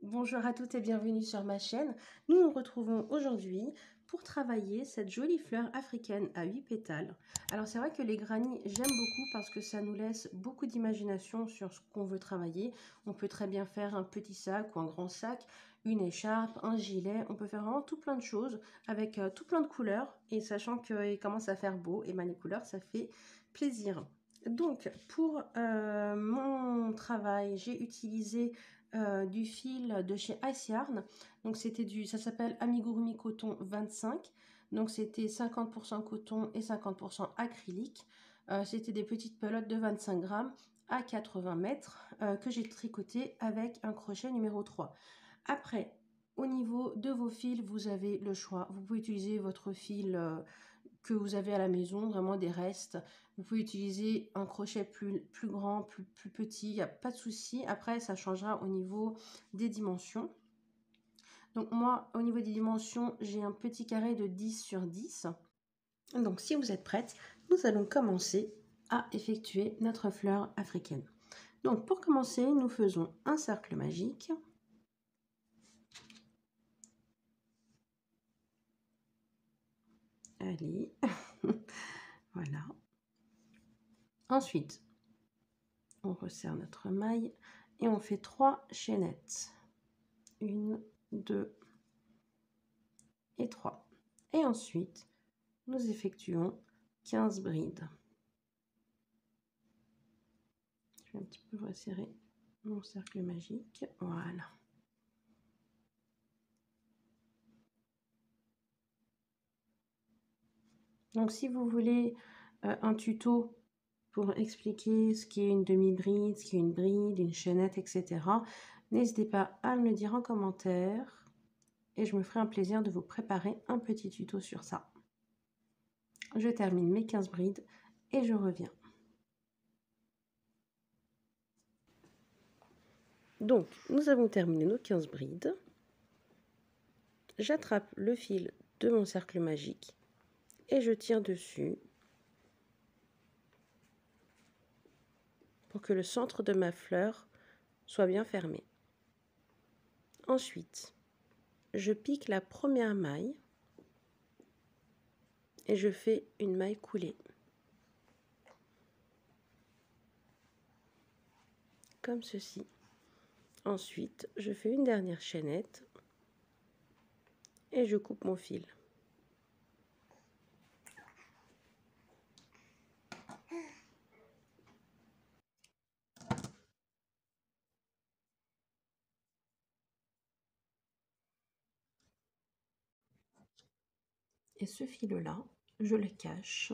Bonjour à toutes et bienvenue sur ma chaîne. Nous nous retrouvons aujourd'hui pour travailler cette jolie fleur africaine à 8 pétales. Alors c'est vrai que les granny, j'aime beaucoup parce que ça nous laisse beaucoup d'imagination sur ce qu'on veut travailler. On peut très bien faire un petit sac ou un grand sac, une écharpe, un gilet. On peut faire vraiment tout plein de choses avec tout plein de couleurs. Et sachant qu'il commence à faire beau, et les couleurs, ça fait plaisir. Donc pour mon travail, j'ai utilisé du fil de chez Ice Yarn. Donc ça s'appelle Amigurumi Coton 25. Donc c'était 50% coton et 50% acrylique. C'était des petites pelotes de 25 grammes à 80 mètres que j'ai tricoté avec un crochet numéro 3. Après, au niveau de vos fils, vous avez le choix. Vous pouvez utiliser votre fil que vous avez à la maison, vraiment des restes. Vous pouvez utiliser un crochet plus grand, plus petit, il n'y a pas de souci. Après, ça changera au niveau des dimensions. Donc moi, au niveau des dimensions, j'ai un petit carré de 10 sur 10. Donc si vous êtes prête, nous allons commencer à effectuer notre fleur africaine. Donc pour commencer, nous faisons un cercle magique. Allez, voilà. Ensuite, on resserre notre maille et on fait 3 chaînettes. 1, 2 et 3. Et ensuite, nous effectuons 15 brides. Je vais un petit peu resserrer mon cercle magique. Voilà. Donc, si vous voulez un tuto pour expliquer ce qui est une demi-bride, ce qui est une bride, une chaînette, etc., n'hésitez pas à me le dire en commentaire et je me ferai un plaisir de vous préparer un petit tuto sur ça. Je termine mes 15 brides et je reviens. Donc, nous avons terminé nos 15 brides. J'attrape le fil de mon cercle magique et je tire dessus pour que le centre de ma fleur soit bien fermé. Ensuite, je pique la première maille et je fais une maille coulée. Comme ceci. Ensuite, je fais une dernière chaînette et je coupe mon fil. Et ce fil-là, je le cache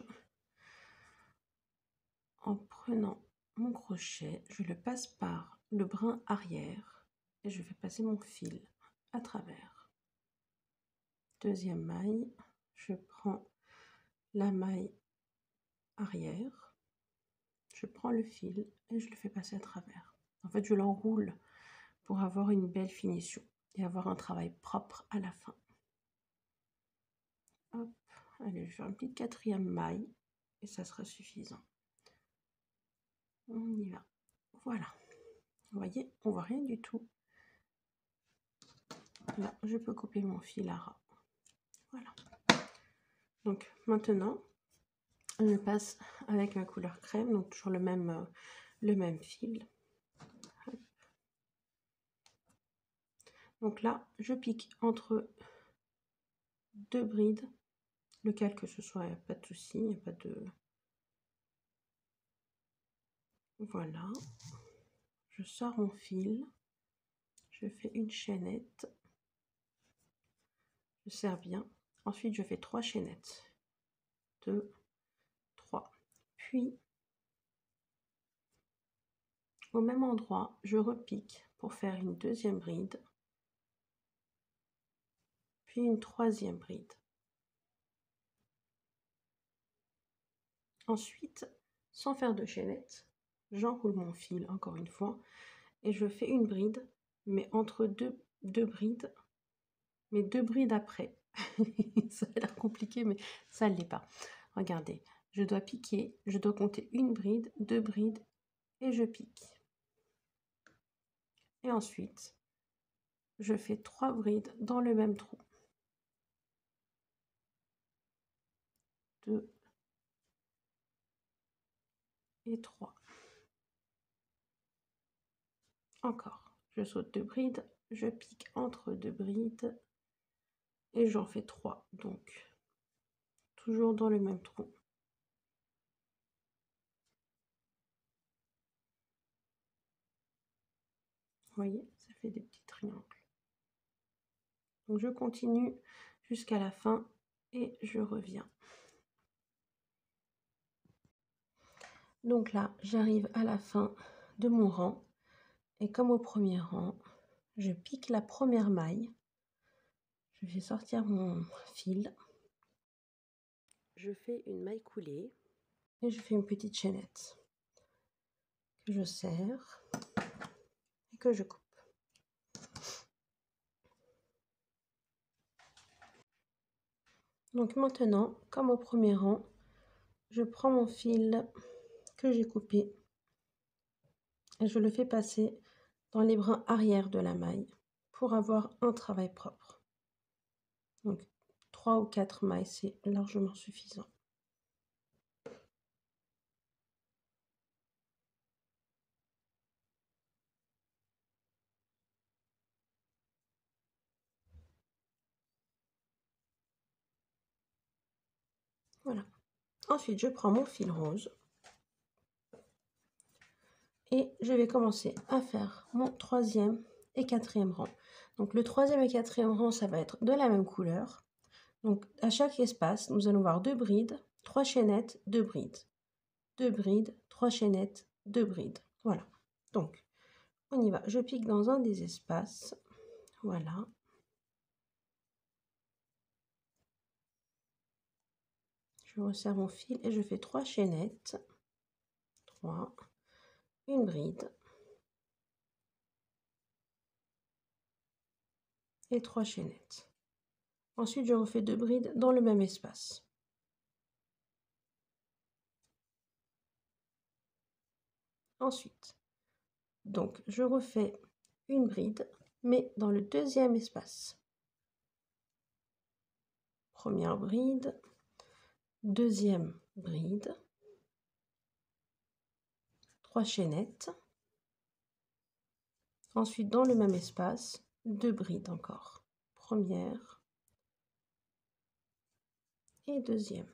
en prenant mon crochet, je le passe par le brin arrière et je vais passer mon fil à travers. Deuxième maille, je prends la maille arrière, je prends le fil et je le fais passer à travers. En fait, je l'enroule pour avoir une belle finition et avoir un travail propre à la fin. Hop, allez, je vais faire une petite quatrième maille et ça sera suffisant. On y va. Voilà. Vous voyez, on voit rien du tout. Là, je peux couper mon fil à ras. Voilà. Donc maintenant, je passe avec ma couleur crème, donc toujours le même fil. Hop. Donc là, je pique entre deux brides, lequel que ce soit, il n'y a pas de souci, il n'y a pas de... Voilà. Je sors mon fil, je fais une chaînette, je serre bien. Ensuite, je fais 3 chaînettes. 2, 3. Puis, au même endroit, je repique pour faire une deuxième bride, puis une troisième bride. Ensuite, sans faire de chaînette, j'enroule mon fil encore une fois et je fais une bride, mais entre deux brides, mais 2 brides après. Ça a l'air compliqué, mais ça ne l'est pas. Regardez, je dois piquer, je dois compter une bride, 2 brides, et je pique. Et ensuite, je fais 3 brides dans le même trou. 2 et 3. Encore, je saute 2 brides, je pique entre 2 brides et j'en fais 3. Donc, toujours dans le même trou. Vous voyez, ça fait des petits triangles. Donc, je continue jusqu'à la fin et je reviens. Donc là, j'arrive à la fin de mon rang. Et comme au premier rang, je pique la première maille. Je vais sortir mon fil. Je fais une maille coulée et je fais une petite chaînette que je serre et que je coupe. Donc maintenant, comme au premier rang, je prends mon fil que j'ai coupé et je le fais passer dans les brins arrière de la maille pour avoir un travail propre. Donc 3 ou 4 mailles, c'est largement suffisant. Voilà. Ensuite, je prends mon fil rose et je vais commencer à faire mon 3e et 4e rang. Donc le 3e et 4e rang, ça va être de la même couleur. Donc à chaque espace, nous allons voir 2 brides, 3 chaînettes, 2 brides. 2 brides, 3 chaînettes, 2 brides. Voilà. Donc, on y va. Je pique dans un des espaces. Voilà. Je resserre mon fil et je fais 3 chaînettes. 3. Une bride. Et 3 chaînettes. Ensuite, je refais 2 brides dans le même espace. Ensuite, donc, je refais une bride, mais dans le 2e espace. Première bride, 2e bride, 3 chaînettes. Ensuite, dans le même espace, 2 brides encore. Première et 2e.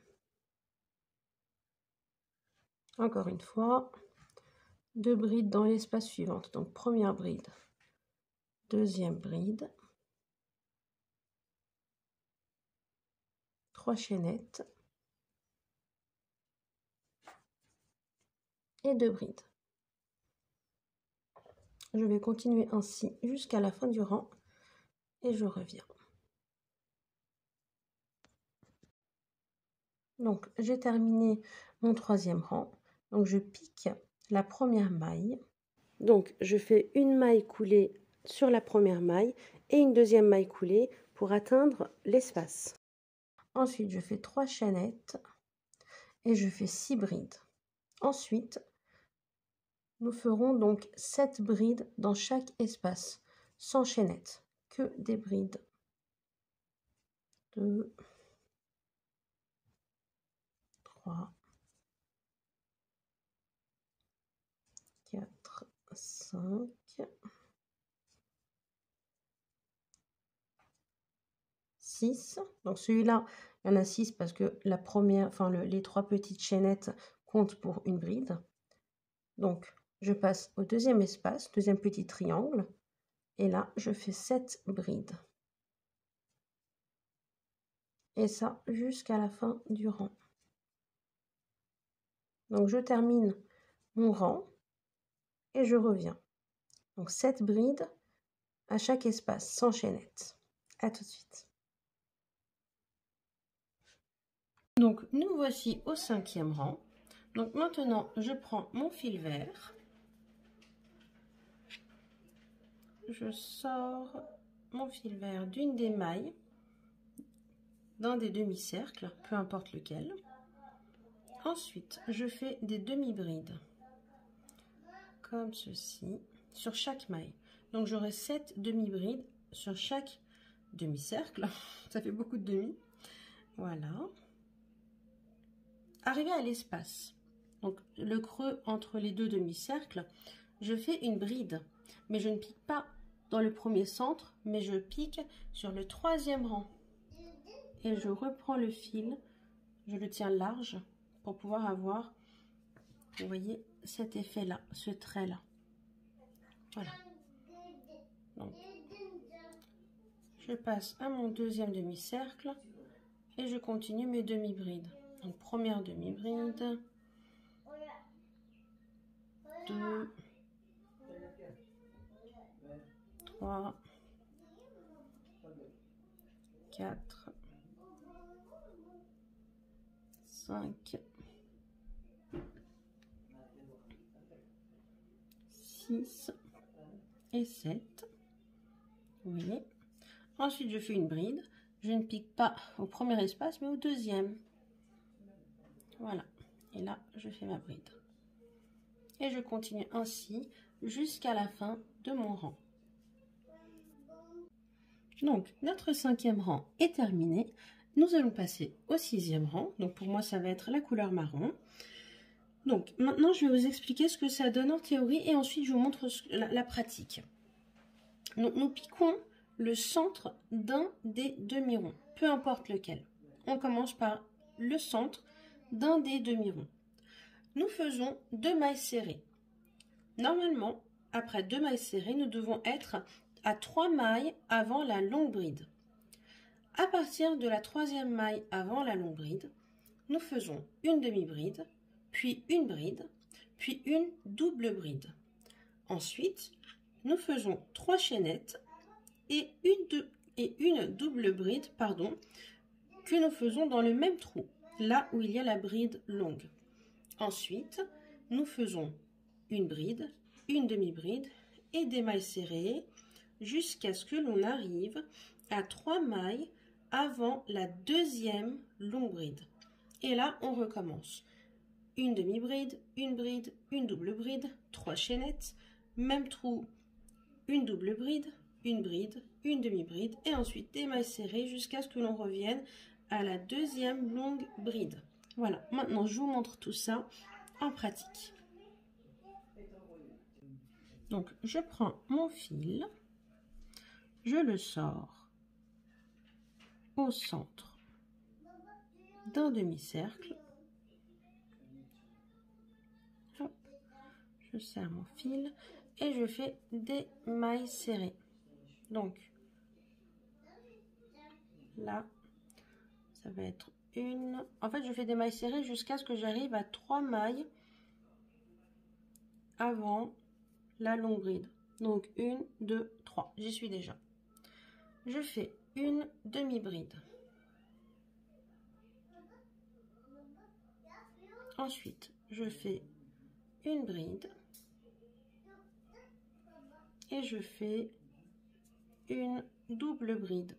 Encore une fois, 2 brides dans l'espace suivant. Donc, première bride, 2e bride, 3 chaînettes et 2 brides. Je vais continuer ainsi jusqu'à la fin du rang et je reviens. Donc, j'ai terminé mon 3e rang. Donc, je pique la première maille. Donc, je fais une maille coulée sur la première maille et une 2e maille coulée pour atteindre l'espace. Ensuite, je fais 3 chaînettes et je fais 6 brides. Ensuite, nous ferons donc 7 brides dans chaque espace, sans chaînette, que des brides. 2, 3, 4, 5, 6. Donc celui-là, il y en a 6 parce que la première, les 3 petites chaînettes comptent pour une bride. Donc, je passe au 2e espace, 2e petit triangle. Et là, je fais 7 brides. Et ça, jusqu'à la fin du rang. Donc, je termine mon rang et je reviens. Donc, 7 brides à chaque espace, sans chaînette. À tout de suite. Donc, nous voici au 5e rang. Donc, maintenant, je prends mon fil vert. Je sors mon fil vert d'une des mailles, d'un des demi-cercles, peu importe lequel. Ensuite, je fais des demi-brides, comme ceci, sur chaque maille. Donc, j'aurai 7 demi-brides sur chaque demi-cercle. Ça fait beaucoup de demi. Voilà. Arrivé à l'espace, donc le creux entre les deux demi-cercles, je fais une bride. Mais je ne pique pas dans le premier centre, mais je pique sur le troisième rang. Et je reprends le fil, je le tiens large pour pouvoir avoir, vous voyez, cet effet-là, ce trait-là. Voilà. Donc, je passe à mon deuxième demi-cercle et je continue mes demi-brides. Donc, première demi-bride, 2, 3, 4, 5, 6 et 7. Vous voyez. Ensuite, je fais une bride. Je ne pique pas au premier espace, mais au deuxième. Voilà. Et là, je fais ma bride. Et je continue ainsi jusqu'à la fin de mon rang. Donc, notre cinquième rang est terminé. Nous allons passer au sixième rang. Donc, pour moi, ça va être la couleur marron. Donc, maintenant, je vais vous expliquer ce que ça donne en théorie et ensuite, je vous montre la pratique. Donc, nous piquons le centre d'un des demi-ronds, peu importe lequel. On commence par le centre d'un des demi-ronds. Nous faisons 2 mailles serrées. Normalement, après 2 mailles serrées, nous devons être à 3 mailles avant la longue bride. À partir de la 3e maille avant la longue bride, nous faisons une demi-bride, puis une bride, puis une double bride. Ensuite, nous faisons 3 chaînettes et une double bride, que nous faisons dans le même trou, là où il y a la bride longue. Ensuite, nous faisons une bride, une demi-bride et des mailles serrées jusqu'à ce que l'on arrive à 3 mailles avant la 2e longue bride. Et là, on recommence. Une demi-bride, une double bride, 3 chaînettes, même trou, une double bride, une demi-bride et ensuite des mailles serrées jusqu'à ce que l'on revienne à la 2e longue bride. Voilà, maintenant je vous montre tout ça en pratique. Donc je prends mon fil, je le sors au centre d'un demi-cercle. Je serre mon fil et je fais des mailles serrées. Donc là, ça va être une... En fait, je fais des mailles serrées jusqu'à ce que j'arrive à 3 mailles avant la longue bride. Donc 1, 2, 3. J'y suis déjà. Je fais une demi-bride. Ensuite, je fais une bride. Et je fais une double bride.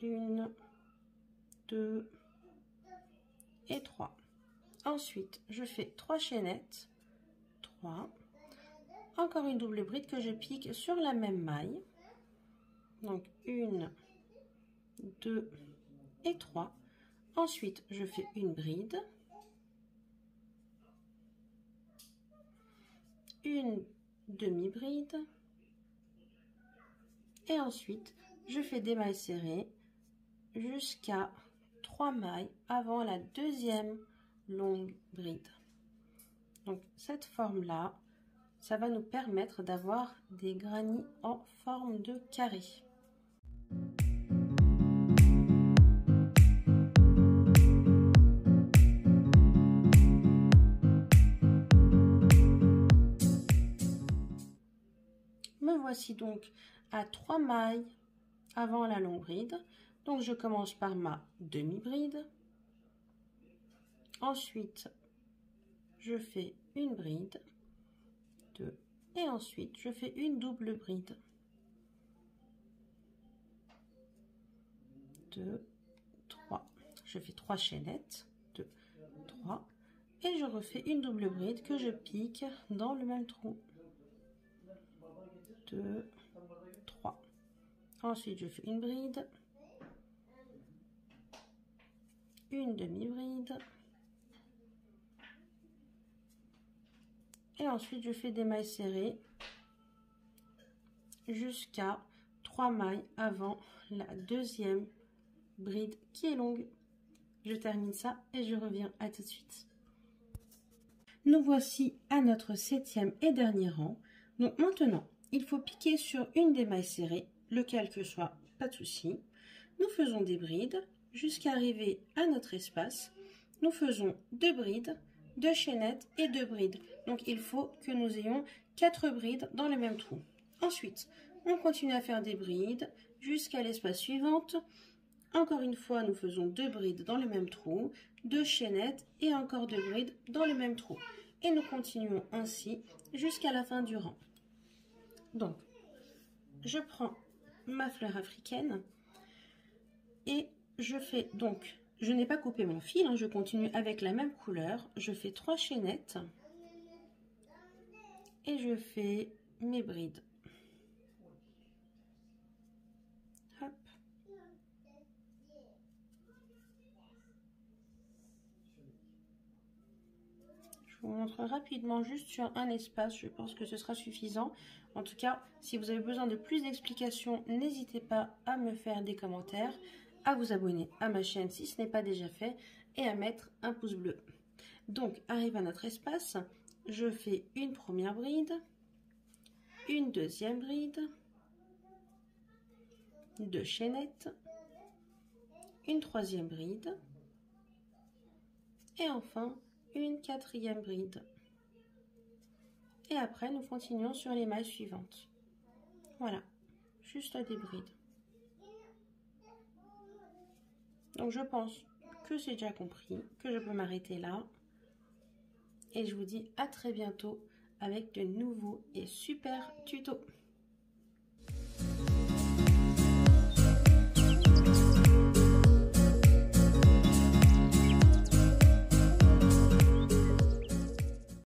1, 2 et 3. Ensuite, je fais 3 chaînettes. 3. Encore une double bride que je pique sur la même maille. Donc 1, 2 et 3. Ensuite, je fais une bride. Une demi-bride. Et ensuite, je fais des mailles serrées jusqu'à 3 mailles avant la 2e longue bride. Donc cette forme-là, ça va nous permettre d'avoir des granits en forme de carré. Me voici donc à 3 mailles avant la longue bride. Donc je commence par ma demi-bride. Ensuite, je fais une bride, 2, et ensuite je fais une double bride. 2, 3. Je fais 3 chaînettes, 2, 3, et je refais une double bride que je pique dans le même trou. 2, 3. Ensuite, je fais une bride, une demi-bride, et ensuite je fais des mailles serrées jusqu'à 3 mailles avant la deuxième bride qui est longue. Je termine ça et je reviens à tout de suite. Nous voici à notre 7e et dernier rang. Donc maintenant, il faut piquer sur une des mailles serrées, lequel que soit, pas de souci. Nous faisons des brides jusqu'à arriver à notre espace. Nous faisons 2 brides, 2 chaînettes et 2 brides. Donc il faut que nous ayons 4 brides dans le même trou. Ensuite, on continue à faire des brides jusqu'à l'espace suivante. Encore une fois, nous faisons 2 brides dans le même trou, 2 chaînettes et encore 2 brides dans le même trou. Et nous continuons ainsi jusqu'à la fin du rang. Donc, je prends ma fleur africaine et je fais donc, je n'ai pas coupé mon fil, hein, je continue avec la même couleur. Je fais 3 chaînettes et je fais mes brides. Hop. Je vous montre rapidement juste sur un espace, je pense que ce sera suffisant. En tout cas, si vous avez besoin de plus d'explications, n'hésitez pas à me faire des commentaires, à vous abonner à ma chaîne si ce n'est pas déjà fait et à mettre un pouce bleu. Donc, arrive à notre espace, je fais une première bride, une deuxième bride, 2 chaînettes, une troisième bride et enfin une 4e bride. Et après, nous continuons sur les mailles suivantes. Voilà, juste des brides. Donc, je pense que j'ai déjà compris, que je peux m'arrêter là. Et je vous dis à très bientôt avec de nouveaux et super tutos.